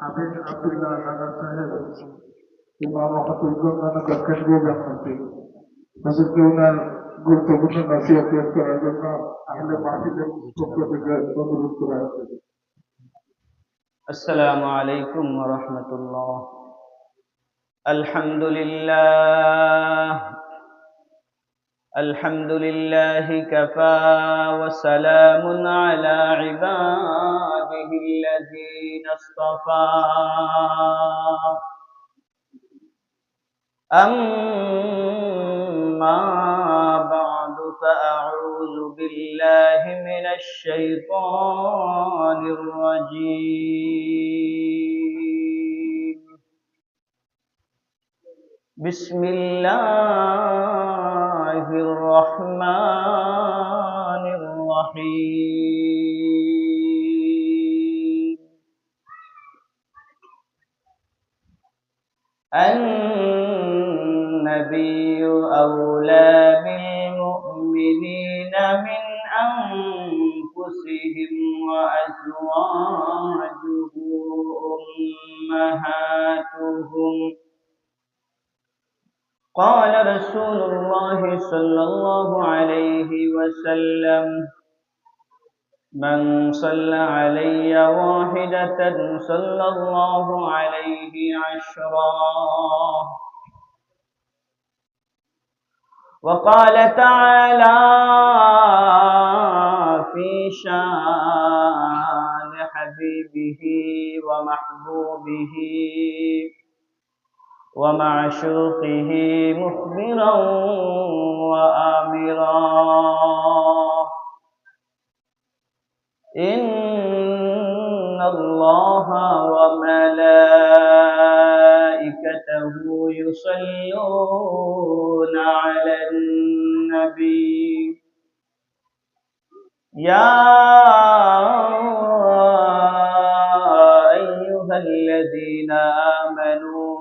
হাফিজ আব্দুল্লাহ নাগার সাহেব ইমাম হতুল্লাহ কেন্দ্রীয় জান্নাতি হুজুরকে ওনার গুরুত্বপূর্ণ নসিহত পেশ করার জন্য আহলে মাহফিলের পক্ষ থেকে অনুরোধ করা হচ্ছে। السلام عليكم ورحمة الله. الحمد لله كفى وسلام على عباده الذين اصطفى. أما بعد فأعوذ بالله من الشيطان الرجيم. بسم الله الرحمن الرحيم. النبي أولى بالمؤمنين من أنفسهم وأزواجه أمهاتهم. قال رسول الله صلى الله عليه وسلم: من صلى علي واحدة صلى الله عليه عشرا. وقال تعالى في شان حبيبه ومحبوبه ومعشوقه مخبرا وآمرا: إن الله وملائكته يصلون على النبي يا أيها الذين آمنوا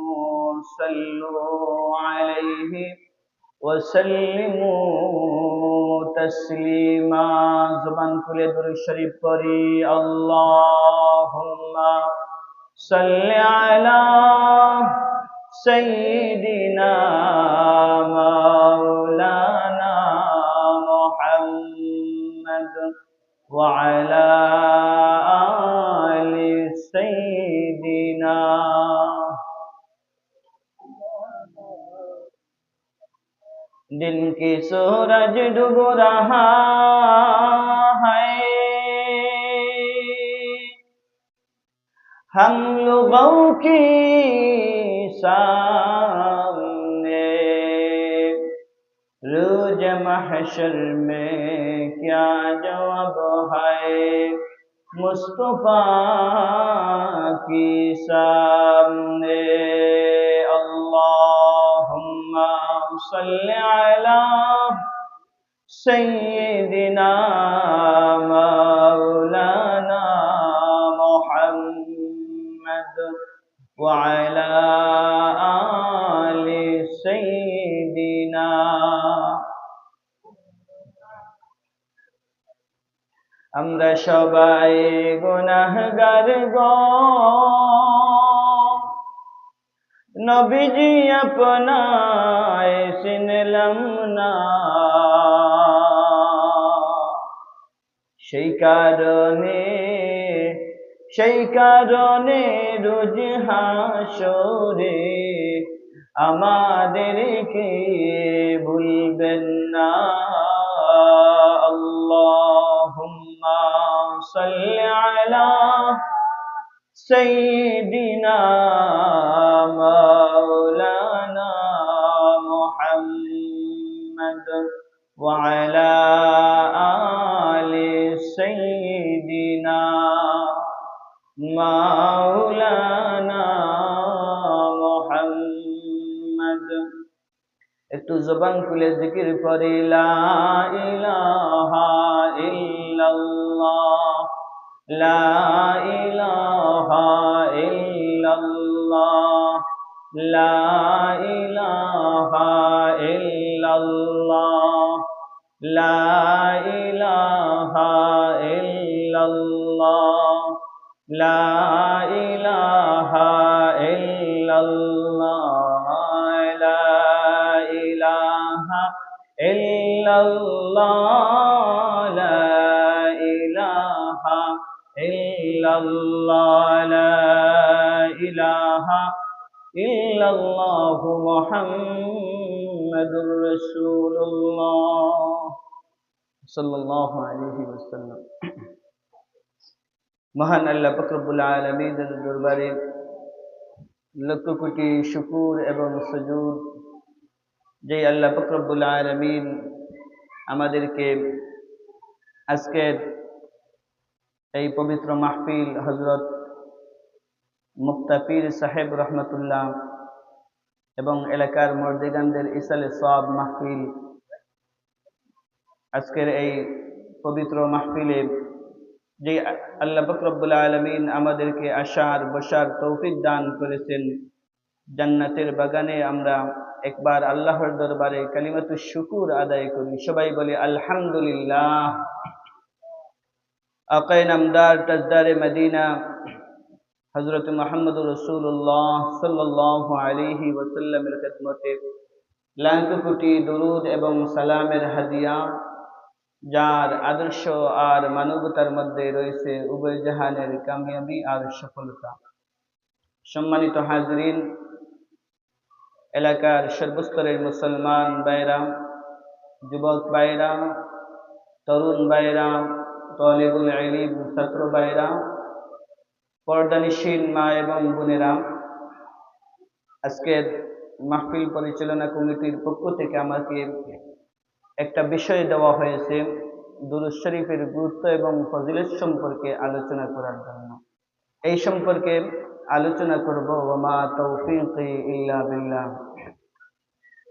صلوا عليه وسلموا تسليما. زبان খুলে দুরূদ শরীফ পড়ি। আল্লাহুম্মা সাল্লি আলা সাইয়্যিদিনা মাওলানা মুহাম্মদ ওয়া আলা আলি সাইয়্যিদিনা। दिन की सूरज डूब रहा है, हम लोगों की सामने रोज महशर में क्या जवाब है मुस्तफा की सामने। अल्लाहुम्मा सल्ली अला सय्यिदिना मौलाना मुहम्मद व अला आलि सय्यिदिना। আমরা সবাই গুনাহগার গো, নবীজি আপনায় চিনলাম না, সেই কারণে রোজ হাসরে আমাদেরকে ভুলবেন না। আল্লাহুম্মা সাল্লি আলা সাইয়্যিদিনা মাওলানা মুহাম্মদ ওয়া আলা আলি সাইয়্যিদিনা মাওলানা মুহাম্মদ। একটু জবান খুলে জিকির করি লা ইলাহা ইল্লাল্লাহ, লা ইলাহা ইল্লাল্লাহ, লা ইলাহা ইল্লাল্লাহ, লা ইলাহা ইল্লাল্লাহ, লা ইলাহা ইলাহা ইল্লাল্লাহু মুহাম্মাদুর রাসূলুল্লাহ সাল্লাল্লাহু আলাইহি ওয়াসাল্লাম। মহান আল্লাহ পাক রব্বুল আলামিনের দরবারে লক্ষ কোটি শুকর এবং সুজুদ, যে আল্লাহ পাক রব্বুল আলামিন আমাদেরকে আজকের এই পবিত্র মাহফিল হযরত মুক্তাপীর সাহেব রহমতুল্লাহ এবং এলাকার মর্দেগানদের ইসালে সওয়াব মাহফিল, আজকের এই পবিত্র মাহফিলে যে আল্লাহ পাক রব্বুল আলামিন আমাদেরকে আসার বসার তৌফিক দান করেছেন, জান্নাতের বাগানে আমরা একবার আল্লাহর দরবারে কালিমাতুশ শুকুর আদায় করি। সবাই বলি আলহামদুলিল্লাহ। আকায়ে নামদার তাজদারে মদিনা হযরত মুহাম্মদুর রাসূলুল্লাহ সাল্লাল্লাহু আলাইহি ওয়াসাল্লামের খিদমতে লাখ কোটি দরুদ এবং সালামের হাদিয়া, যার আদর্শ আর মানবতার মধ্যে রয়েছে উভয় জাহানের কামিয়াবি আর সফলতা। সম্মানিত হাজরিন, এলাকার সর্বস্তরের মুসলমান ভাইরা, যুবক ভাইরা, তরুণ ভাইরা, তালিবুল ইলম ছাত্র ভাইরা, পর্দানিশীন মা এবং বোনেরা, আজকের মাহফিল পরিচালনা কমিটির পক্ষ থেকে আমাকে একটা বিষয় দেওয়া হয়েছে দুরূদ শরীফের গুরুত্ব এবং ফজিলত সম্পর্কে আলোচনা করার জন্য। এই সম্পর্কে আলোচনা করব ওয়া মা তাওফীকি ইল্লা বিল্লাহ।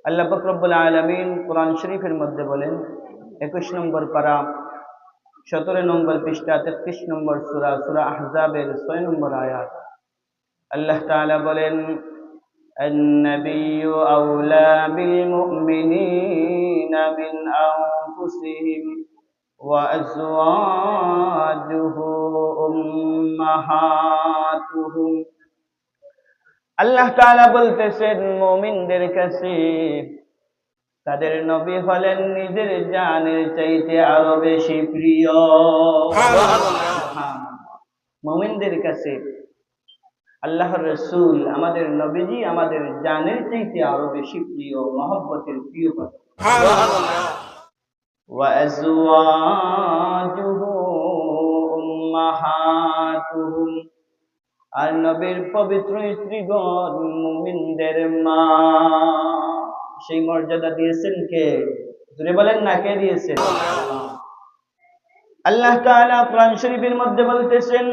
আল্লাহ পাক রব্বুল আলামিন কোরআন শরীফের মধ্যে বলেন, 21 নম্বর পারা 17 নম্বর পৃষ্ঠা 33 নম্বর সূরা, সূরা আহজাবের 6 নম্বর আয়াত, আল্লাহ তাআলা বলেন, النبي أولى بالمؤمنين من أنفسهم وأزواجه أمهاتهم। আল্লাহ তাআলা বলতেছেন, মুমিনদের কাছে তাদের নবী হলেন নিজের জানের চাইতে আরো বেশি প্রিয়। মুমিনদের কাছে আল্লাহর রাসূল আমাদের নবীজি আমাদের জানের চাইতে আরো বেশি প্রিয়, মহব্বতের প্রিয় পাত্র। ওয়া আজওয়াজুহু উম্মাহাতুহুম, আর নবীর পবিত্র স্ত্রীগণ মুমিনদের মা। সেই মর্যাদা দিয়েছেন কে? জোরে বলেন না, কে দিয়েছেন? আল্লাহ তাআলা কোরআন শরীফের মধ্যে বলতেছেন,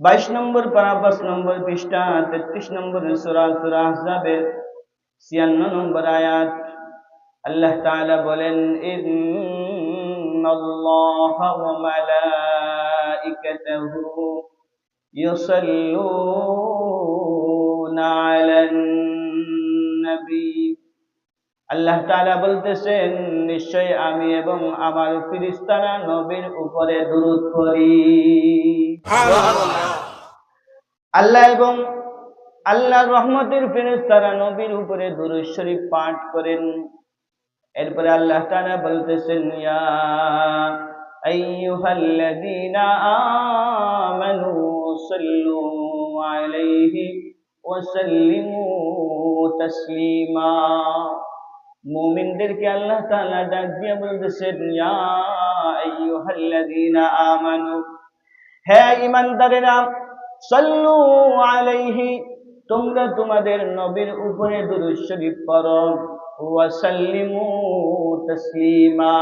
22 নম্বর পারা 5 নম্বর পৃষ্ঠা 33 নম্বর সূরা, সূরা আহজাবের 56 নম্বর আয়াত, আল্লাহ তাআলা বলেন, ইন্নাল্লাহা ওয়া মালাইকাতাহু ইউসাল্লুনা আলান নবী। আল্লাহ তাআলা বলতেছেন, নিশ্চয় আমি এবং আমার ফেরেশতারা নবীর উপরে দুরূদ পড়ি। আল্লাহ এবং আল্লাহর রহমতের ফেরেশতারা নবীর উপরে দুরূদ শরীফ পাঠ করেন। এরপরে আল্লাহ তাআলা বলতেছেন, ইয়া আইয়ুহাল্লাযীনা আমানু সাল্লু আলাইহি ওয়া সাল্লিমু তাসলিমা। মুমিনদেরকে আল্লাহ তাআলা ডাক দিয়ে বলতেছেন, ইয়া আইয়ুহাল্লাযীনা আমানু, হে ঈমানদারেরা, সাল্লু আলাইহি, তোমরা তোমাদের নবীর উপরে দুরূদ শরীফ পড়ো, ওয়া সাল্লিমু তাসলিমা,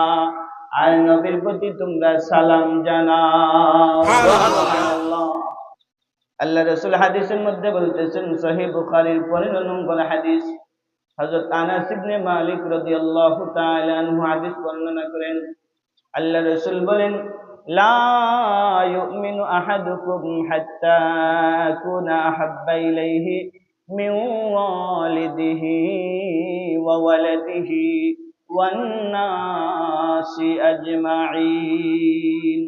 আর নবীর প্রতি তোমরা সালাম জানাও। সুবহানাল্লাহ। আল্লাহ রাসূল হাদিসের মধ্যে বলতেছেন, সহিহ বুখারীর 15 নম্বর হাদিস, হযরত আনাস ইবনে মালিক রাদিয়াল্লাহু তাআলা আনহু হাদিস বর্ণনা করেন, আল্লাহ রাসূল বলেন, লা ইউমিনু আহাদুকুম হাত্তা আকুনা আহাব্বা ইলাইহি মিন ওয়ালিদিহি ওয়া ওয়ালাদিহি ওয়ান নাসি আজমাইন।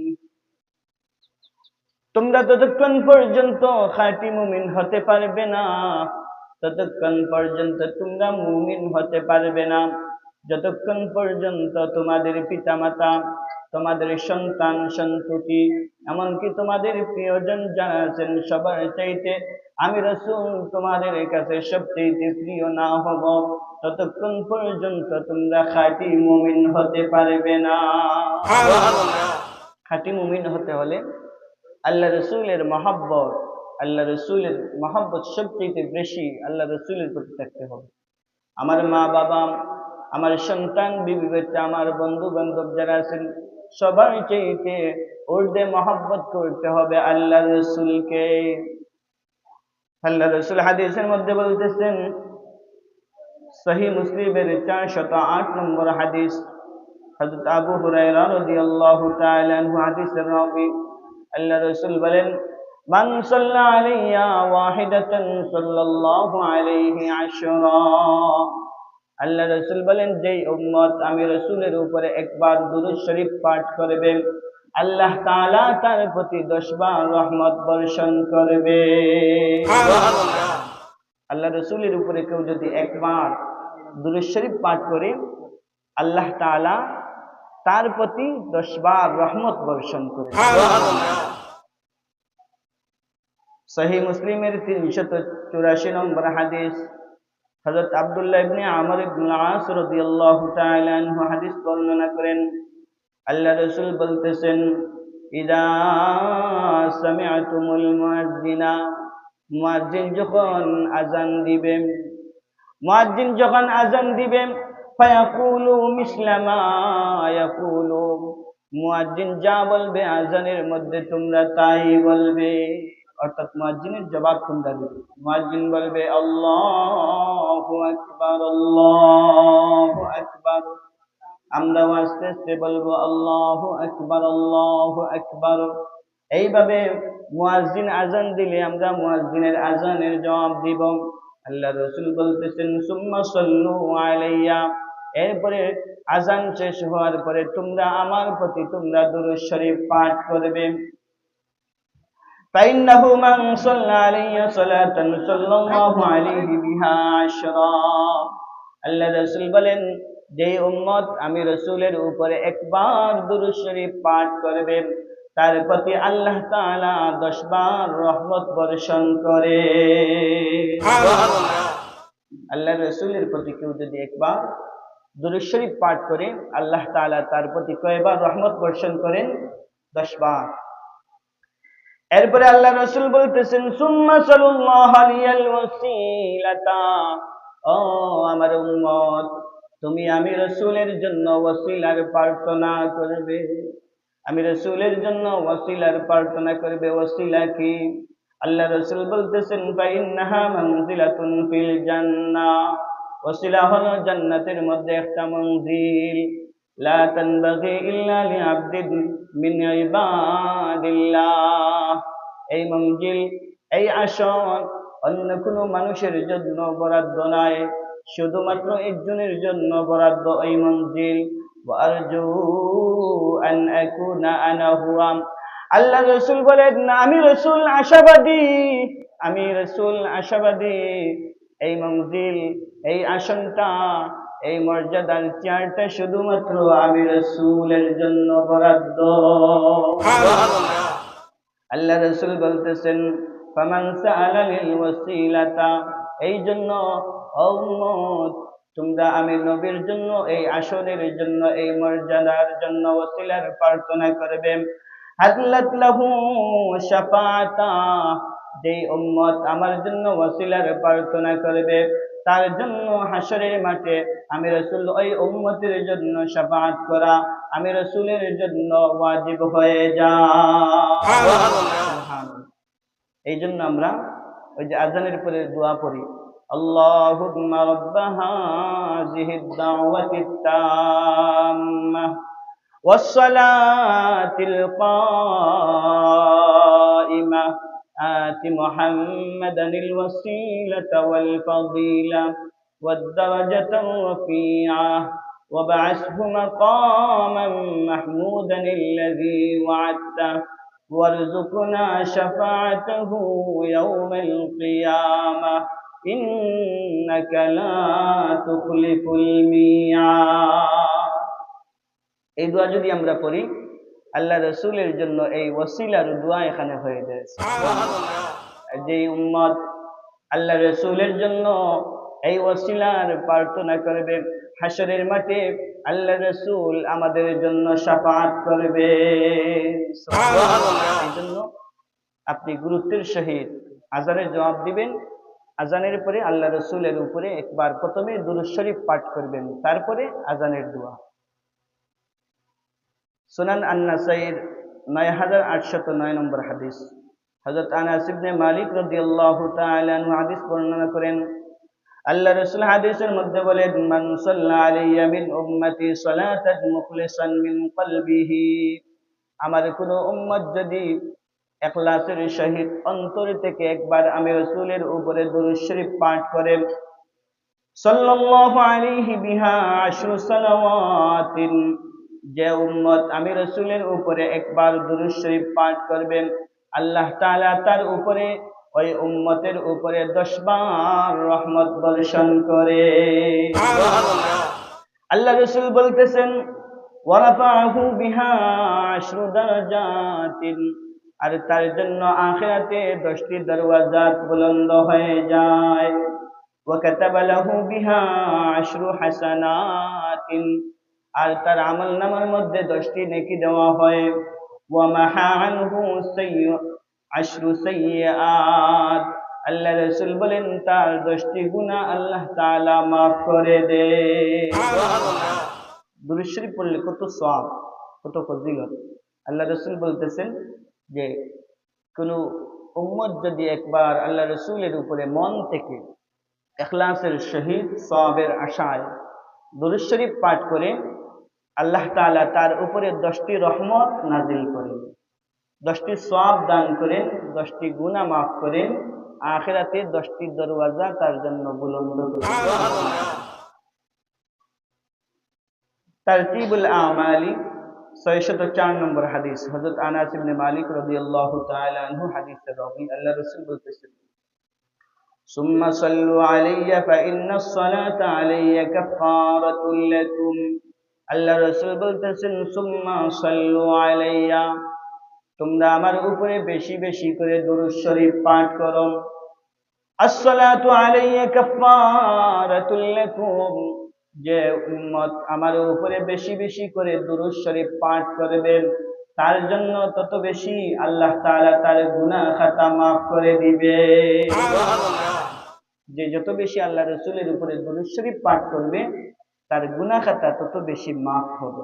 তোমরা ততক্ষণ পর্যন্ত খাঁটি মুমিন হতে পারবে না, ততক্ষণ পর্যন্ত তোমরা মুমিন হতে পারবে না যতক্ষণ পর্যন্ত তোমাদের পিতামাতা, তোমাদের সন্তান সন্ততি, এমনকি তোমাদের প্রিয়জন যারা আছেন সবার চাইতে আমি রাসূল তোমাদের কাছে সবচেয়ে প্রিয় না হব ততক্ষণ পর্যন্ত তোমরা খাঁটি মুমিন হতে পারবে না। খাঁটি মুমিন হতে হলে আল্লাহ রসুলের মহব্বত, আল্লাহ রসুলের মহব্বত সবচেয়ে বেশি আল্লাহ রসুলের প্রতি থাকতে হবে। আমার মা বাবা, আমার সন্তান, বিবি বাচ্চা, আমার বন্ধু বান্ধব যারা আছেন সবার চাইতে উর্দে মহব্বত করতে হবে আল্লাহ রসুলকে। আল্লাহ রসুল হাদিসের মধ্যে বলতেছেন, সহিহ মুসলিমের 408 নম্বর হাদিস, হযরত আবু হুরায়রা রাদিয়াল্লাহু তাআলা আনহু হাদিসের রাবী, আল্লাহ রসুল বলেন, মান সাল্লা আলাইয়া ওয়াহিদাতান সাল্লাল্লাহু আলাইহি আশরা। আল্লাহ রসুল বলেন, যেই উম্মত আমি রসুলের উপরে একবার দুরূদ শরীফ পাঠ করবে আল্লাহ তাআলা তার প্রতি 10 বার রহমত বর্ষণ করবে। আল্লাহ রসুলের উপরে কেউ যদি একবার দুরূদ শরীফ পাঠ করে আল্লাহ তাআলা তার প্রতি 10 বার রহমত বর্ষণ করবে। সহিহ মুসলিমের 384 নম্বর হাদিস, হযরত আব্দুল্লাহ ইবনে আমর ইবনে আস রাদিয়াল্লাহু তাআলা আনহু হাদিস বর্ণনা করেন, আল্লাহ রাসূল বলতেছেন, ইদা সামি'তুমুল মুয়াজ্জিনা, মুয়াজ্জিন যখন আযান দিবেন, মুয়াজ্জিন যখন আযান দিবেন, ফায়াকুলু মিসলা মা ইয়াকুলু, মুয়াজ্জিন যা বলবে আযানের মধ্যে তোমরা তাই বলবে, অর্থাৎ মুয়াজ্জিনের জবাব তোমরা দিবে। মুয়াজ্জিন বলবে আল্লাহু আকবার, আল্লাহু আকবার, আমরা আস্তে আস্তে বলবো আল্লাহু আকবার, আল্লাহু আকবার। এইভাবে মুয়াজ্জিন আযান দিলে আমরা মুয়াজ্জিনের আযানের জবাব দিব। আল্লাহ রাসূল বলতেছেন, সুম্মা সাল্লু আলাইয়া, এরপরে আযান শেষ হওয়ার পরে তোমরা আমার প্রতি তোমরা দুরূদ শরীফ পাঠ করবে। فإنه من صلى علي صلاة صلى الله عليه بها عشرا। আল্লাহ রাসূল বলেন, যে উম্মত আমি রাসূলের উপরে একবার দুরূদ শরীফ পাঠ করবে তার প্রতি আল্লাহ তাআলা 10 বার রহমত বর্ষণ করে। আল্লাহ রাসূলের প্রতি কেউ যদি একবার দুরূদ শরীফ পাঠ করে আল্লাহ তাআলা তার প্রতি কয়বার রহমত বর্ষণ করেন? 10 বার। এরপরে আল্লাহ রাসূল বলতেছেন, সুম্মা সাল্লাল্লাহু আলাইহিল ওয়াসিলাতা, ও আমার উম্মত তুমি আমি রাসূলের জন্য ওয়াসিলার প্রার্থনা করবে। আমি রাসূলের জন্য ওয়াসিলার প্রার্থনা করবে। ওয়াসিলা কি? আল্লাহ রাসূল বলতেছেন, ফাইন্নাহা মানজিলাতুন ফিল জান্নাহ, ওয়াসিলা হলো জান্নাতের মধ্যে একটা মঞ্জিল, লা তানবাগি ইল্লা লিআবদিন মিন ইবাদিল্লাহ। এই মঞ্জিল, এই আসন অন্য কোনো মানুষের জন্য বরাদ্দ নয়, শুধুমাত্র একজনের জন্য বরাদ্দ এই মঞ্জিল। ওয়ারজু আন আকুনা আনা হুয়া, আল্লাহ রাসূল বলেন, আমি রাসূল আশাবাদী, আমি রাসূল আশাবাদী এই মঞ্জিল, এই আসনটা, এই মর্যাদার চেয়ারটা শুধুমাত্র আমি রাসূলের জন্য বরাদ্দ। আল্লাহ রাসূল বলতেছেন, ফামান সাআলানিল ওয়াসিলাতা, এই জন্য উম্মত তোমরা আমি নবীর জন্য এই আসনের জন্য এই মর্যাদার জন্য ওয়াসিলার প্রার্থনা করবে। হাদলাত লাহু শাফাআতা, যে উম্মত আমার জন্য ওয়াসিলার প্রার্থনা করবে তার জন্য হাসরের মাঠে আমি রাসূল ওই উম্মতের জন্য শাফাআত করা আমি রাসূলের জন্য ওয়াজিব হয়ে যায়। সুবহানাল্লাহ। এই জন্য আমরা ওই যে আযানের পরে দোয়া পড়ি, আল্লাহুম্মা রাব্বা হাযিহিদ দাওয়াতিত তাম্মাহ ওয়াস সালাতিল কাইমাহ আতি মুহাম্মাদানিল ওয়াসিলাতা ওয়াল ফাদিলা ওয়াদ দারাজাতার রাফিআহ ওয়াবআসহু মাকামান মাহমুদান আল্লাযী ওয়া'আদতাহ وارزقنا شفاعته يوم القيامة إنك لا تخلف الميعاد। এই দোয়া যদি আমরা পড়ি আল্লাহ রসুলের জন্য এই ওসিলার দোয়া এখানে হয়ে যাচ্ছে। যে উম্মত আল্লাহ রসুলের জন্য এই ওসিলার প্রার্থনা করবে, হাসরের মাঠে আল্লাহ রসুল আমাদের জন্য শাফাআত করবে। এই জন্য আপনি গুরুত্বের সহিত আজানের জবাব দিবেন। আজানের পরে আল্লাহ রসুলের উপরে একবার প্রথমে দুরূদ শরীফ পাঠ করবেন, তারপরে আজানের দোয়া। সুনান আন-নাসাইর ৯৮০৯ নম্বর হাদিস, হযরত আনাস ইবনে মালিক রাদিয়াল্লাহু তাআলা আনহু হাদিস বর্ণনা করেন, আল্লাহ রাসূল হাদিসের মধ্যে বলেন, মান সাল্লা আলাইয়া মিন উম্মতি সালাতান মুখলিসান মিন কলবিহি, আমার কোন উম্মত যদি ইখলাসের সহিত অন্তর থেকে একবার আমি রাসূলের উপরে দুরূদ শরীফ পাঠ করে, সাল্লাল্লাহু আলাইহি বিহা আশরু সালাওয়াতিন, যে উম্মত আমি রাসূলের উপরে একবার দুরূদ শরীফ পাঠ করবেন, আল্লাহ তাআলা তার উপরে ওই উম্মতের উপরে 10 বার রহমত বর্ষণ করে। আল্লাহ রাসূল বলতেছেন, ওয়া রাফাআহু বিহা আশরু দারাজাতিন, আর তার জন্য আখিরাতে 10টি দরওয়াজা বুলন্দ হয়ে যায়। ওয়া কাতাবা লাহু বিহা আশরু হাসানাতিন, আর তার আমলনামার মধ্যে 10টি নেকি দেওয়া হয়। ওয়া মাহা আনহু আশরু সাইয়্যাত, আল্লাহ রাসূল বলেন তার 10টি গুনাহ আল্লাহ তাআলা মাফ করে দেন। দুরূদ শরীফ পড়লে কত সওয়াব, কত ফজিলত। আল্লাহ রাসূল বলতেছেন যে কোন উম্মত যদি একবার আল্লাহ রাসূলের উপরে মন থেকে ইখলাসের সহিত সওয়াবের আশায় দুরূদ শরীফ পাঠ করে, আল্লাহ তাআলা তার উপরে 10টি রহমত নাজিল করেন, 10টি সওয়াব দান করেন, 10টি গুনাহ মাফ করেন, আখিরাতে 10টি দরওয়াজা তার জন্য বুলন্দ করেন। তারতিবুল আমালি 604 নম্বর হাদিস, হযরত আনাস ইবনে মালিক রাদিয়াল্লাহু তাআলা আনহু হাদিসের রাবী, আল্লাহ রাসূল বলতেছেন, সুম্মা সাল্লু আলাইয়া ফাইন্নাস সালাতা আলাইয়া কাফফারাতুল লাকুম, আল্লাহ রাসূল বলতেছেন, সুম্মা সাল্লু আলাইয়া, তোমরা আমার উপরে বেশি বেশি করে দুরূদ শরীফ পাঠ করো। আসসালাতু আলাইয়া কাফফারাতুল লাকুম, যে উম্মত আমার উপরে বেশি বেশি করে দুরূদ শরীফ পাঠ করবে, তার জন্য তত বেশি আল্লাহ তাআলা তার গুনাহ খাতা মাফ করে দিবে। যে যত বেশি আল্লাহ রাসূলের উপরে দুরূদ শরীফ পাঠ করবে, তার গুনাহ খাতা তত বেশি মাফ হবে।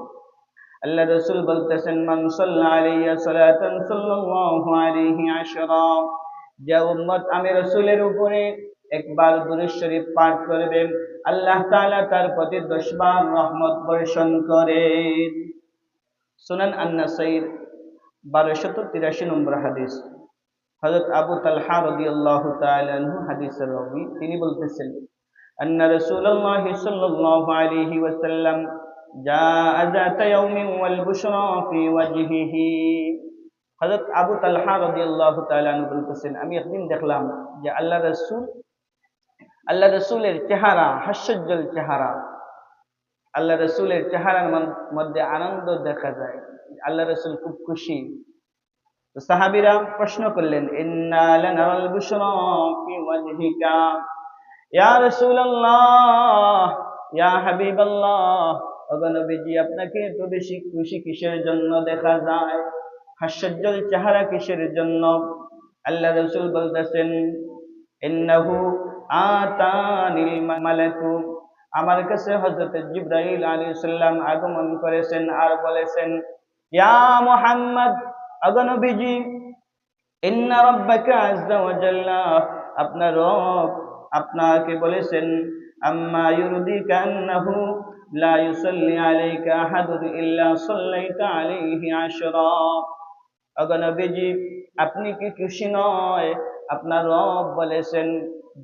আল্লাহ রাসূল বলতেছেন, মান সাল্লা আলাইয়া সালাতান সাল্লাল্লাহু আলাইহি আশরা, যে উম্মত আমি রাসূলের উপরে একবার দুরূদ শরীফ পাঠ করবে, আল্লাহ তাআলা তার প্রতি 10 বার রহমত বর্ষণ করেন। সুনান আন-নাসাইর 1283 নম্বর হাদিস, হযরত আবু তালহা রাদিয়াল্লাহু তাআলা আনহু হাদিসের রাবী, তিনি বলতেছেন, আন্না রাসূলুল্লাহ সাল্লাল্লাহু আলাইহি ওয়াসাল্লাম জাআ যাতা ইয়াউমিন ওয়াল বুশরা ফি ওয়াজহিহি, হযরত আবু তালহা রাদিয়াল্লাহু তাআলা আনহু বলতেছেন, আমি একদিন দেখলাম যে আল্লাহ রাসূলের চেহারা হাস্যোজ্জ্বল চেহারা, আল্লাহ রাসূলের চেহারার মধ্যে আনন্দ দেখা যায়, আল্লাহ রাসূল খুব খুশি। তো সাহাবীরা প্রশ্ন করলেন, ইন্না লানারাল বুশরা ফি ওয়াজহিকা ইয়া রাসূলুল্লাহ ইয়া হাবিবাল্লাহ, ওগো নবীজি আপনাকে এত বেশি খুশি কিসের জন্য দেখা যায়, হাস্যোজ্জ্বল চেহারা কিসের জন্য? আল্লাহ রাসূল বলতেছেন, ইন্নাহু আতানিল মালাকু, আমার কাছে হযরত জিবরাইল আলাইহিস সালাম আগমন করেছেন আর বলেছেন, ইয়া মুহাম্মদ, ওগো নবীজি, ইন্না রাব্বাকা আযযা ওয়া জাল্লা, আপনার রব আপনাকে বলেছেন, আম্মা ইউরদিকা আন্নাহু লা ইউসাল্লি আলাইকা আহাদুন ইল্লা সাল্লাইতা আলাইহি আশরা, ওগো নবীজি আপনি কি খুশি নয়? আপনার রব বলেছেন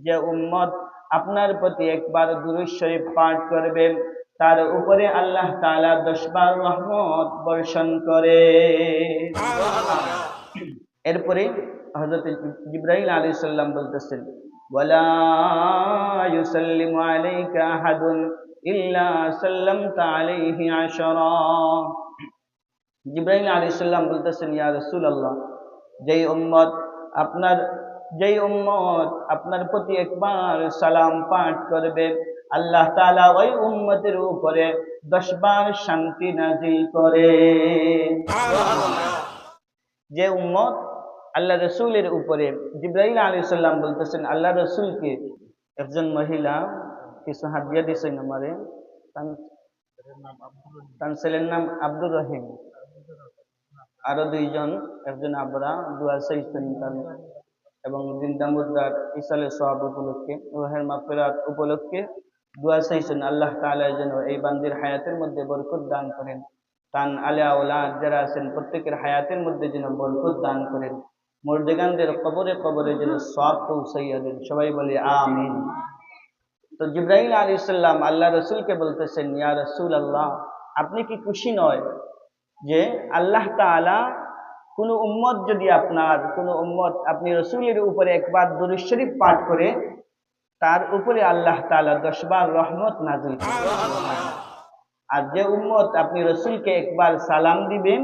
যে উম্মত আপনার প্রতি একবার দুরূদ শরীফ পাঠ করবে, তার উপরে আল্লাহ তাআলা 10 বার রহমত বর্ষণ করে। এরপরে হযরত জিবরাইল আলাইহিস সালাম বলতেছেন, ওয়ালা ইউসাল্লিমু আলাইকা আহাদুন ইল্লা সাল্লামতা আলাইহি আশরা, জিবরাইল আলাইহিস সালাম বলতেছেন, ইয়া রাসূলুল্লাহ, যেই উম্মত আপনার যেই উম্মত আপনার প্রতি একবার সালাম পাঠ করবে, আল্লাহ তাআলা ওই উম্মতের উপরে 10 বার শান্তি নাজিল করে। যে উম্মত আল্লাহ রসুলের উপরে, জিবরাইল আলাইহিস সালাম বলতেছেন আল্লাহ রসুলকে, একজন মহিলা কিছু হাদিয়া দিছেন আমারে, তার ছেলের নাম আব্দুর রহিম, আরো দুইজন, একজন আবরা দুয়া চাইছেন তার, এবং জিন্দা মুর্দার ইসালের সওয়াব উপলক্ষে, রুহের মাগফিরাত উপলক্ষে দুয়া চাইছেন আল্লাহ তাআলা যেন এই বান্দির হায়াতের মধ্যে বরকত দান করেন, তান আলে আওলাদ যারা আছেন প্রত্যেকের হায়াতের মধ্যে যেন বরকত দান করেন, মুর্দেগানদের কবরে কবরে যেন সওয়াব পৌঁছাইয়া দেন। সবাই বলি আমিন। তো জিবরাইল আলাইহিস সালাম আল্লাহ রসুলকে বলতেছেন, ইয়া রাসূলুল্লাহ, আপনি কি খুশি নয় যে আল্লাহ তাআলা কোন উম্মত যদি আপনি রসুলের উপরে একবার দুরূদ শরীফ পাঠ করে, তার উপরে আল্লাহ তাআলা 10 বার রহমত নাযিল করেন। আর যে উম্মত আপনি রসুলকে একবার সালাম দিবেন,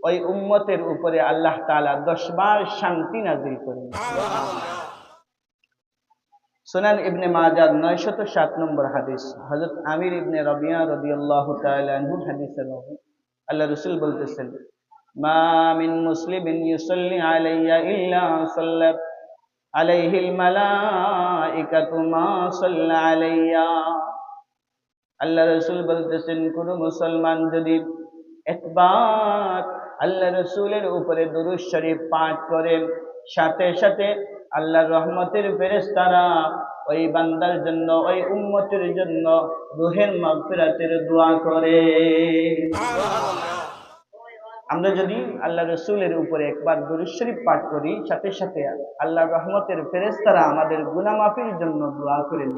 ওই উম্মতের উপরে আল্লাহ তাআলা 10 বার শান্তি নাযিল করেন। সুনান ইবনে মাজাহ 907 নম্বর হাদিস, হযরত আমির ইবনে রাবিয়া রাদিয়াল্লাহু তাআলা আনহু হাদিসের রাবী, আল্লাহ রাসূল বলতেছেন, মা মিন মুসলিমিন ইউসাল্লি আলাইয়া ইল্লা সাল্লাত আলাইহিল মালাইকাতু মা সাল্লা আলাইয়া। আল্লাহ রাসূল বলতেছেন, কোন মুসলমান যদি একবার আল্লাহ রাসূলের উপরে দুরূদ শরীফ পাঠ করে, সাথে সাথে আল্লাহর রহমতের ফেরেশতারা ওই বান্দার জন্য, ওই উম্মতের জন্য রূহের মাগফিরাতের দোয়া করে। আমরা যদি আল্লাহ রসুলের উপরে একবার দুরূদ শরীফ পাঠ করি, সাথে সাথে আল্লাহর রহমতের ফেরেশতারা আমাদের গুনাহ মাফির জন্য দোয়া করেন।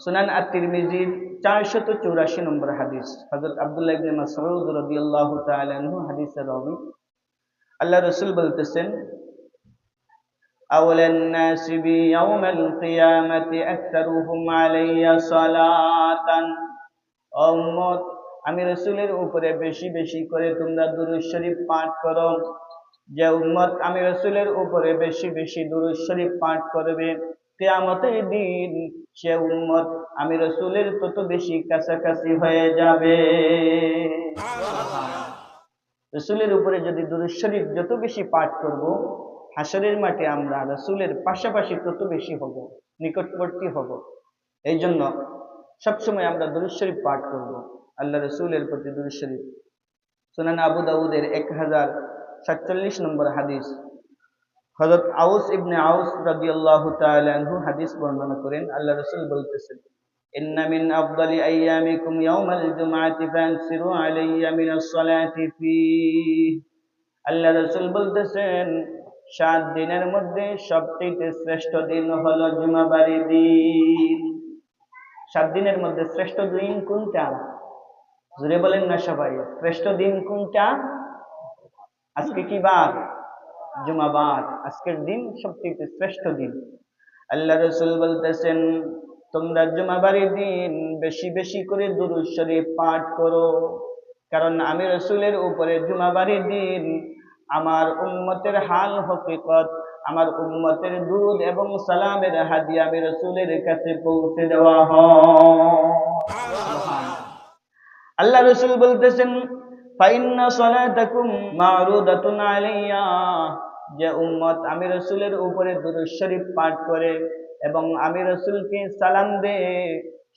সুনান আত-তিরমিজি 484 নম্বর হাদিস, হযরত আব্দুল্লাহ ইবনে মাসউদ রাদিয়াল্লাহু তাআলা আনহু হাদিসের রাবী, আল্লাহ রাসূল বলতেছেন, আওয়ালান নাসি বি ইয়াউমিল কিয়ামাতি আকতারুহুম আলাইয়া সালাতান। উম্মত, আমি রাসূলের উপরে বেশি বেশি করে তোমরা দুরূদ শরীফ পাঠ করো। যে উম্মত আমি রাসূলের উপরে বেশি বেশি দুরূদ শরীফ পাঠ করবে, কিয়ামতের দিন সে উম্মত আমি রাসূলের তত বেশি কাছাকাছি হয়ে যাবে। রাসূলের উপরে যদি দুরূদ শরীফ যত বেশি পাঠ করব, হাসরের মাঠে আমরা রাসূলের পাশাপাশি তত বেশি হব, নিকটবর্তী হব। এই জন্য সবসময় আমরা দুরূদ শরীফ পাঠ করব, আল্লাহ রাসূলের প্রতি দুরূদ শরীফ। সুনান আবু দাউদের 1047 নম্বর হাদিস, হযরত আউস ইবনে আউস রাদিয়াল্লাহু তাআলা আনহু হাদিস বর্ণনা করেন, আল্লাহ রাসূল বলতেছেন, ইন্না মিন আফদালি আইয়ামিকুম ইয়াউমাল জুমআতি ফানসিরু আলাইয়া মিনাস সালাতি ফীহ। আল্লাহ রাসূল বলতেছেন, 7 দিনের মধ্যে সবচেয়ে শ্রেষ্ঠ দিন হলো জুমাবারি দিন। 7 দিনের মধ্যে শ্রেষ্ঠ দিন কোনটা? জোরে বলেন না সবাই, শ্রেষ্ঠ দিন কোনটা? আজকে কি বার? জুমাবার। আজকের দিন সবচেয়ে শ্রেষ্ঠ দিন। আল্লাহ রাসূল বলতেছেন, তোমরা জুমাবারের দিন বেশি বেশি করে দুরূদ শরীফ পাঠ করো, কারণ আমি রাসূলের উপরে জুমাবারের দিন আমার উম্মতের হাল হকিকত, আমার উম্মতের দুরূদ এবং সালামের হাদিয়া আমি রাসূলের কাছে পৌঁছে দেওয়া হয়। আল্লাহ রাসূল বলতেছেন, ফাইন্না সালাতাকুম মা'রুদাতুন আলাইয়া। যে উম্মত আমি রাসূলের উপরে দুরূদ শরীফ পাঠ করে এবং আমি রাসূলকে সালাম দেয়,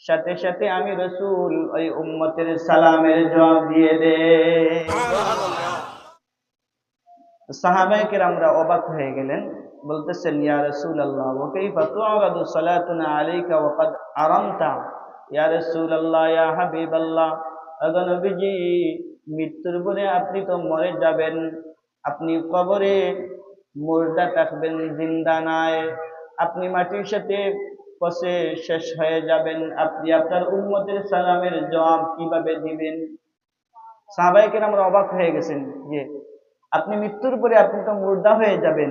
সাথে সাথে আমি রাসূল ওই উম্মতের সালামের জবাব দিয়ে দেয়। সাহাবায়ে কেরামরা অবাক হয়ে গেলেন, বলতেছেন, ইয়া রাসূলুল্লাহ, ওয়া কাইফা তু'রাদু সালাতুনা আলাইকা ওয়া ক্বাদ আরামতা। ইয়া রাসূলুল্লাহ, ইয়া হাবিবাল্লাহ, ওগো নবীজি, মৃত্যুর পরে আপনি তো মরে যাবেন, আপনি কবরে মুর্দা থাকবেন, জিন্দা নাই, আপনি মাটির সাথে পচে শেষ হয়ে যাবেন, আপনি আপনার উম্মতের সালামের জবাব কিভাবে দিবেন? সাহাবায়ে কেরামরা অবাক হয়ে গেছেন যে আপনি মৃত্যুর পরে আপনি তো মুর্দা হয়ে যাবেন,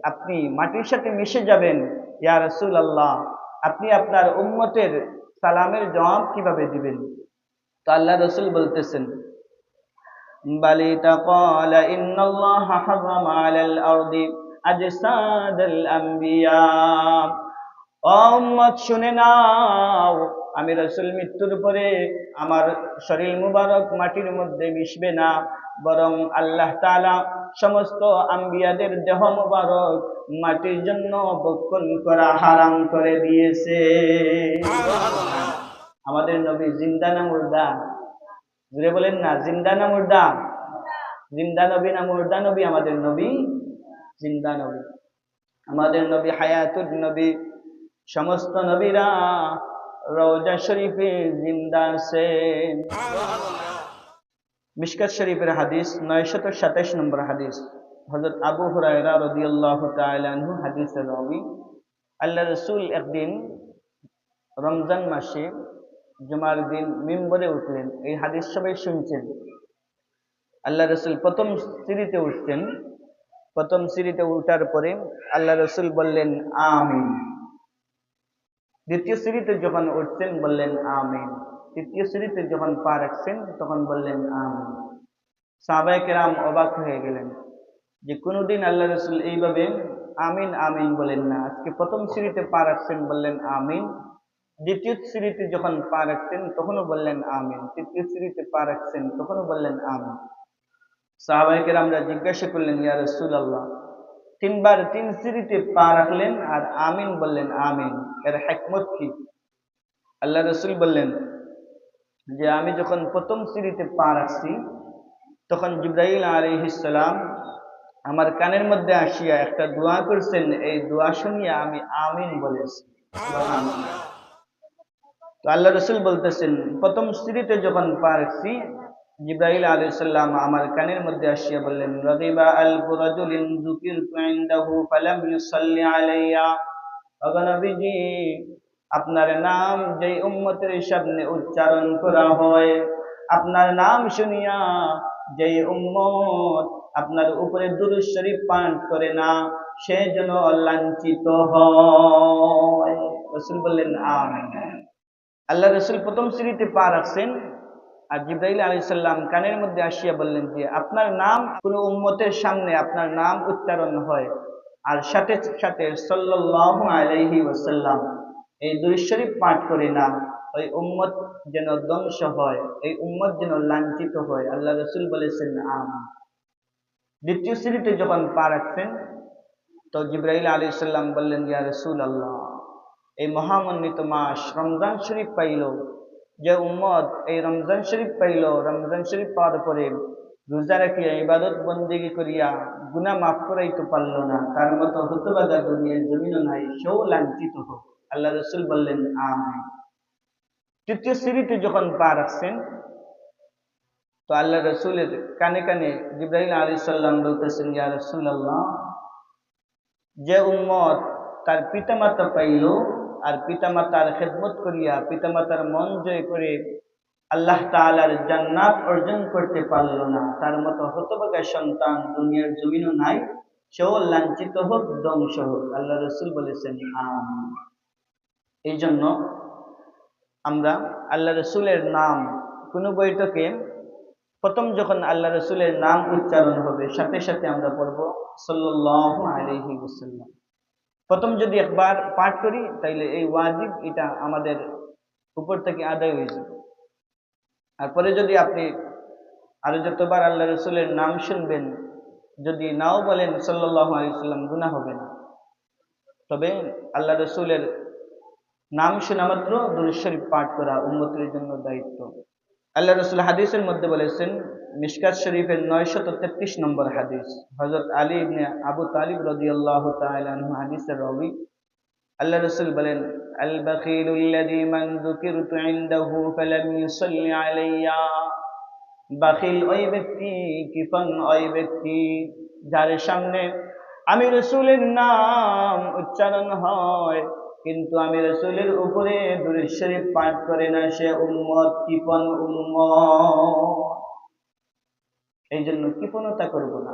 আপনি মাটির সাথে মিশে যাবেন, ইয়া রাসূলুল্লাহ, আপনি আপনার উম্মতের সালামের জবাব কিভাবে দিবেন? তো আল্লাহ রাসূল বলতেছেন বালি তাকালা ইন্নাল্লাহা হারামা আলাল আরদি আজসাদাল আম্বিয়া। ও উম্মত শুনে নাও, আমি রাসূল মৃত্যুর পরে আমার শরীর মুবারক মাটির মধ্যে মিশবে না, বরং আল্লাহ তাআলা সমস্ত আম্বিয়াদের দেহ মুবারক মাটির জন্য ভক্ষণ করা হারাম করে দিয়েছে। আমাদের নবী জিন্দা না মুর্দা? জুড়ে বলেন না, জিন্দা না মুর্দা? জিন্দা নবী না মুর্দা নবী? আমাদের নবী জিন্দা নবী, আমাদের নবী হায়াতুর নবী। সমস্ত নবীরা রওজা শরীফে জিন্দা আছেন। মিশকাত শরীফের হাদিস 927 নম্বর হাদিস, হযরত আবু হুরায়রা রাদিয়াল্লাহু তাআলা আনহু হাদিসের রাবী। আল্লাহ রাসূল একদিন রমজান মাসে জুমার দিন মিম্বরে উঠলেন। এই হাদিস সবাই শুনছেন। আল্লাহ রাসূল প্রথম সিঁড়িতে উঠছেন। প্রথম সিঁড়িতে উঠার পরে আল্লাহ রাসূল বললেন আমিন। দ্বিতীয় সিঁড়িতে যখন উঠছেন বললেন আমিন। তৃতীয় সিঁড়িতে যখন পা রাখছেন তখন বললেন আমিন। সাহাবায়ে কেরাম অবাক হয়ে গেলেন যে কোনদিন আল্লাহ রাসূল এইভাবে আমিন আমিন বলেন না। আজকে প্রথম সিঁড়িতে পা রাখছেন বললেন আমিন, দ্বিতীয় সিঁড়িতে যখন পা রাখছেন তখনও বললেন আমিন, তৃতীয় সিঁড়িতে পা রাখছেন তখনও বললেন আমিন। সাহাবায়ে কেরামরা জিজ্ঞাসা করলেন ইয়া রাসূলুল্লাহ, তিনবার তিন সিঁড়িতে পা রাখলেন আর আমিন বললেন আমিন, এর হিকমত কি? আল্লাহ রাসূল বললেন যে আমি যখন প্রথম সিঁড়িতে পা রাখছি তখন জিবরাইল আলাইহিস সালাম আমার কানের মধ্যে আসিয়া একটা দোয়া করছেন, এই দোয়া শুনিয়া আমি আমিন বলেছি। সুবহানাল্লাহ। তো আল্লাহ রাসূল বলতেছেন প্রথম সিঁড়িতে যখন পা রাখছি জিবরাইল আলাইহিস সালাম আমার কানের মধ্যে আসিয়া বললেন রাদিবা আলফু রাজুলিন যুকিরতু ইনদাহু ফালাম ইউসাল্লি আলাইয়া। ওগো নবীজি, আপনার নাম যেই উম্মতের সামনে উচ্চারণ করা হয়, আপনার নাম শুনিয়া যেই উম্মত আপনার উপরে দুরূদ শরীফ পাঠ করে না, সে যেন লাঞ্ছিত হয়। রাসূল বললেন আমিন। আল্লাহ রাসূল প্রথম সিঁড়িতে পা রাখছেন আর জিবরাইল আলাইহিস সালাম কানের মধ্যে আসিয়া বললেন যে আপনার নাম কোন উম্মতের সামনে আপনার নাম উচ্চারণ হয় আর সাথে সাথে সাল্লাল্লাহু আলাইহি ওয়াসাল্লাম এই দুরূদ শরীফ পাঠ করে না, ওই উম্মত যেন ধ্বংস হয়, এই উম্মত যেন লাঞ্ছিত হয়। আল্লাহ রাসূল বলেছেন আমিন। দ্বিতীয় সিঁড়িতে যখন পা রাখছেন তো জিবরাইল আলাইহিস সালাম বললেন ইয়া রাসূলুল্লাহ, এই মহামন্বিত মাস রমজান শরীফ পাইল, যে উম্মত এই রমজান শরীফ পাইল, রমজান শরীফ পাওয়ার পরে রোজা রাখিয়া ইবাদত বন্দেগী করিয়া গুনাহ মাফ করাইতে পারল না, তার মতো হতভাগা দুনিয়ার জমিনও নাই, সেও লাঞ্ছিত হোক। আল্লাহ রাসূল বললেন আমিন। তৃতীয় সিঁড়িতে যখন পা রাখছেন তো আল্লাহ রাসূলের কানে কানে জিবরাইল আলাইহিস সালাম বলতেছেন ইয়া রাসূলুল্লাহ, যে উম্মত তার পিতামাতা পাইল আর পিতামাতার খেদমত করিয়া পিতামাতার মন জয় করে আল্লাহ তাআলার জান্নাত অর্জন করতে পারল না, তার মতো হতভাগা সন্তান দুনিয়ার জমিনও নাই, সেও লাঞ্ছিত হোক, ধ্বংস হোক। আল্লাহ রাসূল বলেছেন আমিন। এই জন্য আমরা আল্লাহ রাসূলের নাম কোন বৈঠকে প্রথম যখন আল্লাহ রাসূলের নাম উচ্চারণ হবে সাথে সাথে আমরা পড়ব সাল্লাল্লাহু আলাইহি ওয়াসাল্লাম। প্রথম যদি একবার পাঠ করি তাইলে এই ওয়াজিব এটা আমাদের উপর থেকে আদায় হয়ে যাবে। আর পরে যদি আপনি আরো যতবার আল্লাহ রাসূলের নাম শুনবেন যদি নাও বলেন সাল্লাল্লাহু আলাইহি ওয়াসাল্লাম, গুনাহ হবে না। তবে আল্লাহ রাসূলের নাম শোনা মাত্র দুরূদ শরীফ পাঠ করা উম্মতের জন্য দায়িত্ব। আল্লাহ রাসূল হাদিসের মধ্যে বলেছেন, মিশকাত শরীফের 933 নম্বর হাদিস, হযরত আলী ইবনে আবু তালিব রাদিয়াল্লাহু তাআলা আনহু হাদিসের রাবী। আল্লাহ রাসূল বলেন আল বাখিলুল্লাযী মান যুকিরতু ইনদাহু ফালাম ইউসাল্লি আলাইয়া। বাখিল ওই ব্যক্তি, কৃপণ ওই ব্যক্তি যার সামনে আমি রাসূলের নাম উচ্চারণ হয় কিন্তু আমি রাসূলের উপরে দুরূদ শরীফ পাঠ করে না, সে উম্মত, কৃপণ উম্মত। এই জন্য কৃপণতা করব না,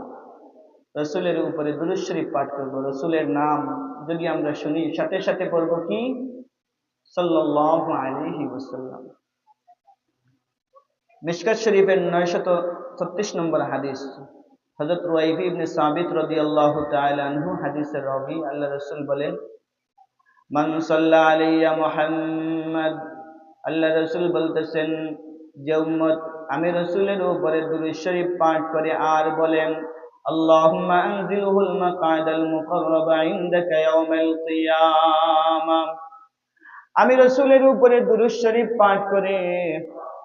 রাসূলের উপরে দুরূদ শরীফ পাঠ করব। রাসূলের নাম যদি আমরা শুনি সাথে সাথে পড়ব কি সাল্লাল্লাহু আলাইহি ওয়াসাল্লাম। মিশকাত শরীফের 936 নম্বর হাদিস, হযরত রুয়াইফি ইবনে সাবিত রাদিয়াল্লাহু তাআলা আনহু হাদিসের রাবী, আল্লাহ রাসূল বলেন, মান সাল্লা আলাইয়া মুহাম্মদ, আল্লাহ রাসূল বলতেছেন, যে উম্মত আমি রাসূলের উপরে দুরূদ শরীফ পাঠ করে আর বলেন, আল্লাহুম্মা আনজিলহুল মাকাদাল মুকাররাবা ইনদাকা ইয়াউমাল কিয়ামাহ, আমি রাসূলের উপরে দুরূদ শরীফ পাঠ করে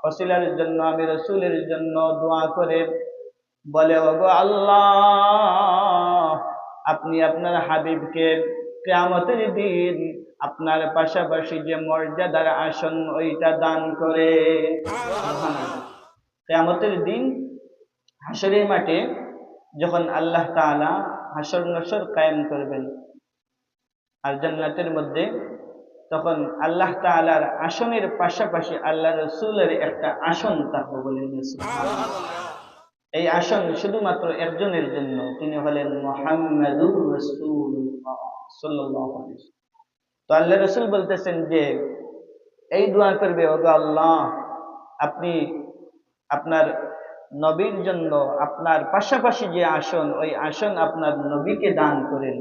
ওসিলার জন্য, আমি রাসূলের জন্য দোয়া করে বলে, ওগো আল্লাহ, আপনি আপনার হাবিবকে কিয়ামতের দিন আপনার পাশাপাশি যে মর্যাদার আসন ওইটা দান করে। কিয়ামতের দিন হাসরের মাঠে যখন আল্লাহ তাআলা হাসর নাসর কায়েম করবেন আর জান্নাতের মধ্যে, তখন আল্লাহ তাআলার আসনের পাশাপাশি আল্লাহ রাসূলের একটা আসন থাকবে। বলেন সুবহানাল্লাহ। এই আসন শুধুমাত্র একজনের জন্য, তিনি হলেন মুহাম্মাদুর রাসূলুল্লাহ সাল্লাল্লাহু আলাইহি ওয়াসাল্লাম। তো আল্লাহ রাসূল বলতেছেন যে এই দোয়া করবে, ওগো আল্লাহ, আপনি আপনার নবীর জন্য আপনার পাশাপাশি যে আসন, ওই আসন আপনার নবীকে দান করেন।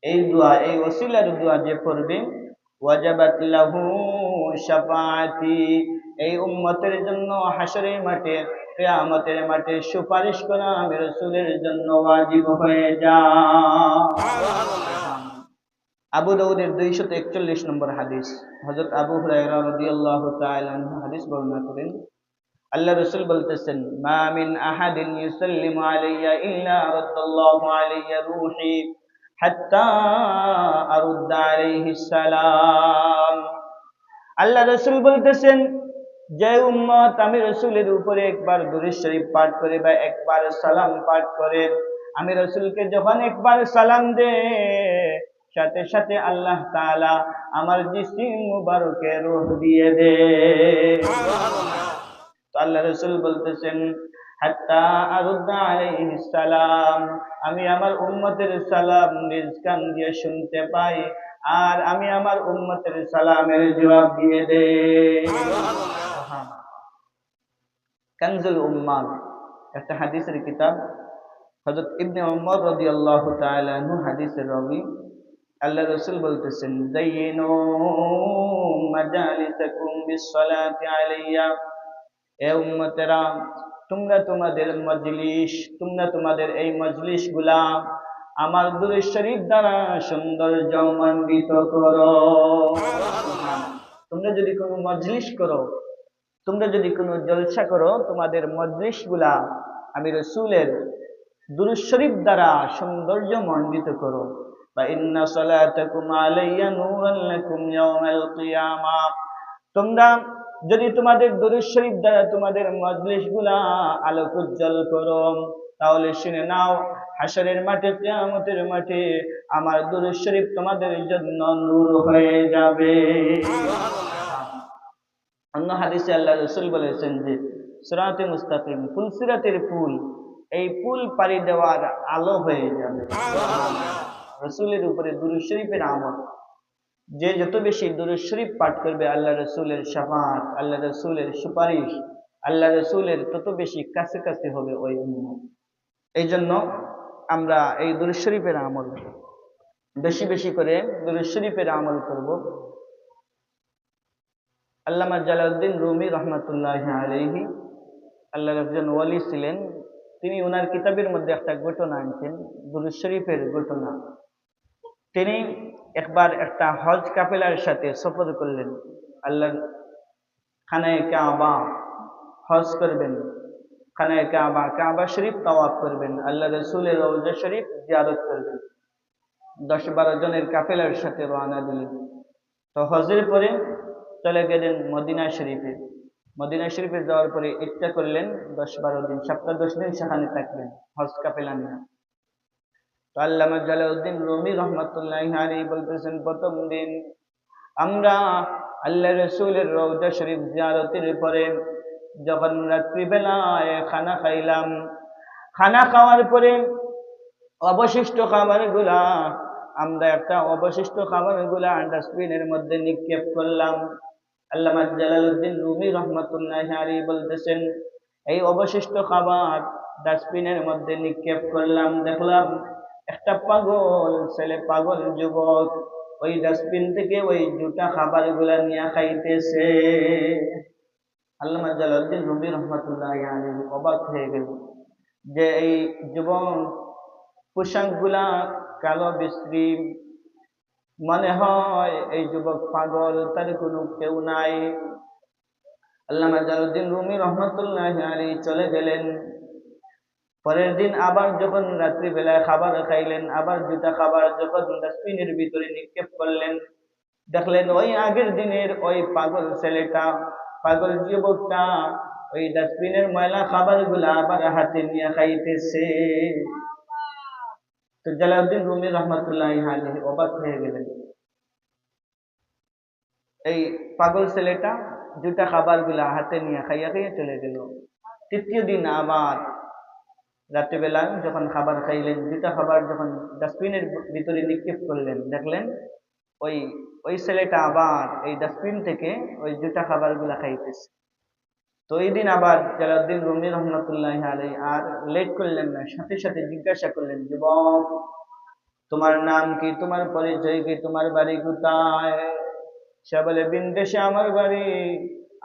এই দোয়া, এই ওসিলার দোয়া যে পড়বে, ওয়াজাবাত লাহু শাফাআতি, এই উম্মতের জন্য হাসরের মাঠে কিয়ামতের মাঠে সুপারিশ করা আমি রাসূলের জন্য ওয়াজিব হয়ে যায়। আবু দাউদের 241 নম্বর হাদিস, হযরত আবু হুরায়রা রাদিয়াল্লাহু তাআলা আনহু হাদিস বর্ণনা করেন, আল্লাহ রাসূল বলতেছেন, মা মিন আহাদিন ইউসাল্লিমু আলাইয়া ইল্লা রাদ্দাল্লাহু আলাইয়া রূহি হাত্তা আরুদ্দা আলাইহিস সালাম। আল্লাহ রাসূল বলতেছেন, যে উম্মত আমি রাসূলের উপরে একবার দুরূদ শরীফ পাঠ করে বা একবার সালাম পাঠ করে, আমি রাসূলকে যখন একবার সালাম দে, সাথে সাথে আল্লাহ তাআলা আমার জিসিম মুবারকে রূহ দিয়ে দে। তো আল্লাহ রাসূল বলতেছেন, হাত্তা আরুদ্দা আলাইহিস সালাম, আমি আমার উম্মতের সালাম নিজ কান দিয়ে শুনতে পাই আর আমি আমার উম্মতের সালামের জবাব দিয়ে দেই। কানজুল উম্মাহ একটা হাদিসের কিতাব, হযরত ইবনে উমর রাদিয়াল্লাহু তাআলা আনহু হাদিসের রাবী, আল্লাহ রাসূল বলতেছেন, যায়িনু মাজালিসাকুম বিসসালাতি আলাইয়া, এ উম্মতেরা, তোমরা তোমাদের এই মজলিসগুলা আমার দুরূদ শরীফ দ্বারা সৌন্দর্যমণ্ডিত করো। তোমরা যদি কোনো মজলিস করো, তোমরা যদি কোনো জলসা করো, তোমাদের মজলিসগুলা আমি রাসূলের দুরূদ শরীফ দ্বারা সৌন্দর্যমণ্ডিত করো। বা ইন্না সালাতাকুম আলাইয়া নূরান লাকুম ইয়াওমাল কিয়ামাহ, তোমরা যদি তোমাদের দুরূদ শরীফ দ্বারা তোমাদের মজলিসগুলা আলোক উজ্জ্বল করো, তাহলে শুনে নাও, হাসরের মাঠে কিয়ামতের মাঠে আমার দুরূদ শরীফ তোমাদের জন্য নূর হয়ে যাবে। অন্য হাদিসে আল্লাহ রাসূল বলেছেন যে সিরাতে মুস্তাকিম, ফুলসিরাতের পুল, এই পুল পাড়ি দেওয়ার আলো হয়ে যাবে। রাসূলের উপরে দুরূদ শরীফের আমল, যে যত বেশি দুরূদ শরীফ পাঠ করবে, আল্লাহ রাসূলের শাফাআত, আল্লাহ রাসূলের সুপারিশ, আল্লাহ রাসূলের তত বেশি কাছে কাছে হবে ওই উম্মত। এই জন্য আমরা এই দুরূদ শরীফের আমল বেশি বেশি করে দুরূদ শরীফের আমল করব। আল্লামা জালালউদ্দিন রুমি রহমাতুল্লাহি আলাইহি, আল্লাহর একজন ওয়ালি ছিলেন, তিনি ওনার কিতাবের মধ্যে একটা ঘটনা আনছেন, দুরূদ শরীফের ঘটনা। তিনি একবার একটা হজ কাফেলার সাথে সফর করলেন, আল্লাহর খানায়ে কাবা হজ করবেন, খানায়ে কাবা, কাবা শরীফ তাওয়াফ করবেন, আল্লাহ রাসূলের রওজা শরীফ জিয়ারত করবেন। 10-12 জনের কাফেলার সাথে রওনা দিলেন। তো হজের পরে চলে গেলেন মদিনা শরীফে। মদিনা শরীফে যাওয়ার পরে ইচ্ছা করলেন 10-12 দিন, সপ্তাহ 10 দিন সেখানে থাকবেন হজ কাফেলা নিয়ে। তো আল্লামা জালালউদ্দিন রুমি রহমাতুল্লাহি আলাইহি বলতেছেন, প্রথম দিন আমরা আল্লাহ রাসূলের রওজা শরীফ জিয়ারতের পরে যখন রাত্রিবেলায় খানা খাইলাম, খানা খাওয়ার পরে অবশিষ্ট খাবারগুলা আমরা অবশিষ্ট খাবারগুলা ডাস্টবিনের মধ্যে নিক্ষেপ করলাম। আল্লামা জালালউদ্দিন রুমি রহমাতুল্লাহি আলাইহি বলতেছেন, এই অবশিষ্ট খাবার ডাস্টবিনের মধ্যে নিক্ষেপ করলাম, দেখলাম একটা পাগল ছেলে, পাগল যুবক ওই ডাস্টবিন থেকে ওই জুটা খাবার গুলা নিয়ে খাইতেছে। আল্লামা জালালউদ্দিন রুমি রহমাতুল্লাহি আলাইহি অবাক হয়ে গেল যে এই যুবক পোশাক গুলা কালো বিশ্রী, মনে হয় এই যুবক পাগল, তার কোনো কেউ নাই। আল্লামা জালালউদ্দিন রুমি রহমাতুল্লাহি আলাইহি চলে গেলেন। পরের দিন আবার যখন রাত্রিবেলায় খাবার খাইলেন, আবার দুটা খাবার যখন ডাস্টবিনের ভিতরে নিক্ষেপ করলেন, দেখলেন ওই আগের দিনের ওই পাগল ছেলেটা, পাগল যুবকটা ওই ডাস্টবিনের ময়লা খাবার গুলা আবার হাতে নিয়ে খাইতেছে। তো জালালউদ্দিন রুমি রহমাতুল্লাহি আলাইহি অবাক হয়ে গেলেন। এই পাগল ছেলেটা দুটা খাবার গুলা হাতে নিয়ে খাইয়া খাইয়া চলে গেল। তৃতীয় দিন আবার রাত্রিবেলা যখন খাবার খাইলেন, দুটা খাবার যখন ডাস্টবিনের ভিতরে নিক্ষেপ করলেন, দেখলেন ওই ওই ছেলেটা আবার এই ডাস্টবিন থেকে ওই দুটা খাবার গুলা খাইতেছে। তো এই দিন আবার জালালউদ্দিন রুমি রহমতুল্লাহ আলাইহি আর লেট করলেন না, সাথে সাথে জিজ্ঞাসা করলেন, যুবক তোমার নাম কি, তোমার পরিচয় কি, তোমার বাড়ি কোথায়? সে বলে, বিনদেশে আমার বাড়ি,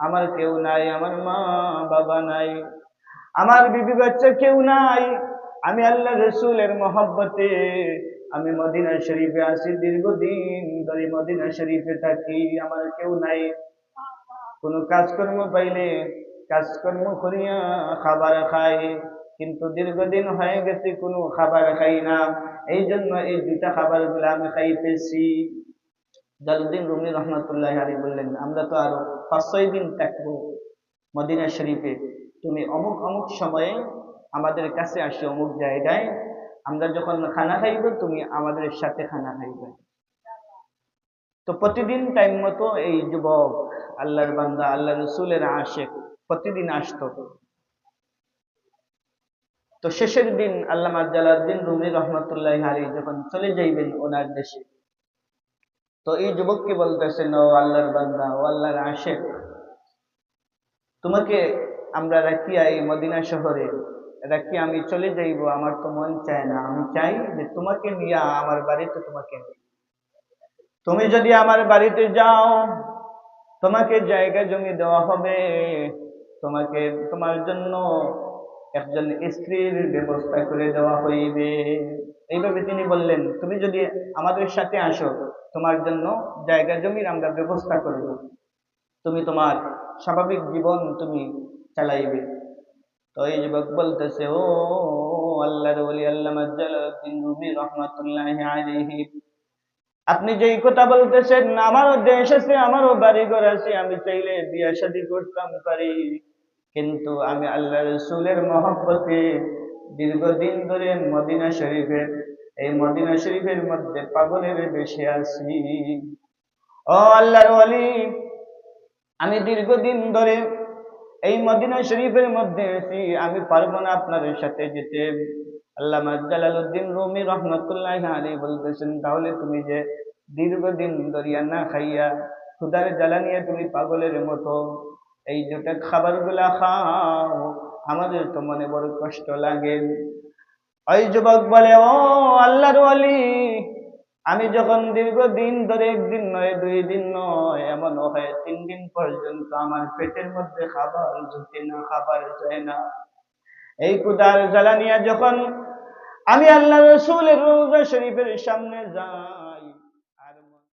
আমার কেউ নাই, আমার মা বাবা নাই, আমার বিবি বাচ্চা কেউ নাই, আমি আল্লাহ রসুলের মহব্বতে আমি মদিনা শরীফে আছি, দীর্ঘদিন ধরে মদিনা শরীফে থাকি, আমার কেউ নাই, কোনো কাজকর্ম পাইলে কাজকর্ম করিয়া খাবার খাই, কিন্তু দীর্ঘদিন হয়ে গেছে কোনো খাবার খাই না, এই জন্য এই দুটা খাবার গুলো আমি খাইতেছি। জালালউদ্দিন রুমি রহমতুল্লাহ আলাইহি বললেন, আমরা তো আরো 5-6 দিন থাকবো মদিনা শরীফে, তুমি অমুক অমুক সময়ে আমাদের কাছে আসো, অমুক জায়গায়, আমরা যখন খানা খাইব তুমি আমাদের সাথে খানা খাইবে। তো প্রতিদিন টাইম মতো এই যুবক আল্লাহর বান্দা, আল্লাহ রসুলের আশিক প্রতিদিন আসতো। তো শেষের দিন আল্লামা জালালউদ্দিন রুমি রহমতুল্লাহি আলাইহি যখন চলে যাইবেন ওনার দেশে, তো এই যুবককে বলতেছেন, ও আল্লাহর বান্দা, ও আল্লাহর আশিক, তোমাকে আমরা রাখিয়া এই মদিনা শহরে রাখি আমি চলে যাইব, আমার তো মন চায় না, আমি চাই যে তোমাকে নিয়ে আমার বাড়িতে তোমাকে নিই। তুমি যদি আমার বাড়িতে যাও, তোমাকে জায়গা জমি দেওয়া হবে, তোমাকে তোমার জন্য একজন স্ত্রীর ব্যবস্থা করে দেওয়া হইবে। এইভাবে তিনি বললেন, তুমি যদি আমাদের সাথে আসো, তোমার জন্য জায়গা জমির আমরা ব্যবস্থা করব, তুমি তোমার স্বাভাবিক জীবন তুমি চালাইবে। তো এই যুবক বলতেছে, ও আল্লাহর ওলি আল্লামা জালালউদ্দিন রুমি রহমাতুল্লাহি আলাইহি, আপনি যেই কথা বলতেছেন, আমারও দেশ আছে, আমারও বাড়িঘর আছে, আমি চাইলে বিয়ে শাদী করতাম পারি, কিন্তু আমি আল্লাহ রসুলের মহব্বতে দীর্ঘদিন ধরে মদিনা শরীফের এই মদিনা শরীফের মধ্যে পাগলের বেশে আছি। ও আল্লাহর ওলি, আমি দীর্ঘদিন ধরে এই মদিনা শরীফের মধ্যে আছি, আমি পারবো না আপনার সাথে যেতে। আল্লামা জালালউদ্দিন রুমি রহমতুল্লাহি আলাইহি বলতেছেন, তাহলে তুমি যে দীর্ঘদিন ধরিয়া না খাইয়া ক্ষুধার জ্বালা নিয়ে তুমি পাগলের মতো এই দুটা খাবার গুলা খাও, আমাদের তো মনে বড় কষ্ট লাগে। ওই যুবক বলে, ও আল্লাহর ওলি, আমি যখন দীর্ঘদিন ধরে, একদিন নয়, 2 দিন নয়, এমন হয় 3 দিন পর্যন্ত আমার পেটের মধ্যে খাবার ঢুকে না, খাবার যায় না, এই ক্ষুধার জ্বালা নিয়ে যখন আমি আল্লাহ রসুলের রওজা শরীফের সামনে যাই,